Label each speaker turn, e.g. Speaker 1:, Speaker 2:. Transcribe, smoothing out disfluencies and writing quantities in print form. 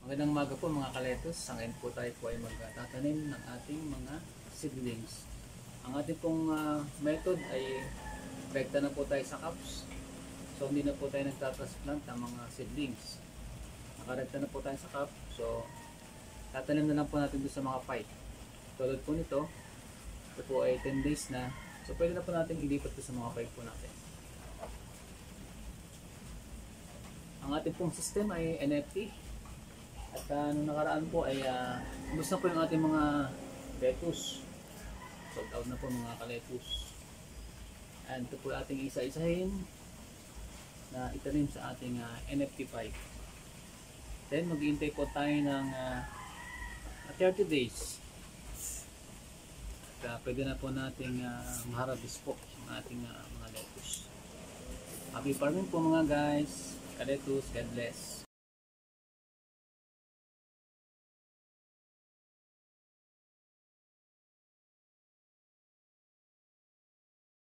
Speaker 1: Magandang umaga po mga kaletos. Ngayon po tayo po ay magtatanim ng ating mga seedlings. Ang ating pong method ay rekta na po tayo sa cups. So hindi na po tayo nagtatransplant ng mga seedlings. Nakarekta na po tayo sa cup. So tatanim na lang po natin doon sa mga pipe. Tulad po nito, ito po ay 10 days na. So pwede na po natin ilipat ito sa mga pipe po natin. Ang ating pong system ay NFT. At nung nakaraan po ay ubos na po yung ating mga lettuce. Sold out na po mga ka-lettuce. And ito po ating isa-isahin na itanim sa ating NFT pipe. Then mag-iintay po tayo ng 30 days. At pwede na po nating maharabis po ang ating mga lettuce. Happy farming po mga guys. Ka-lettuce, God bless.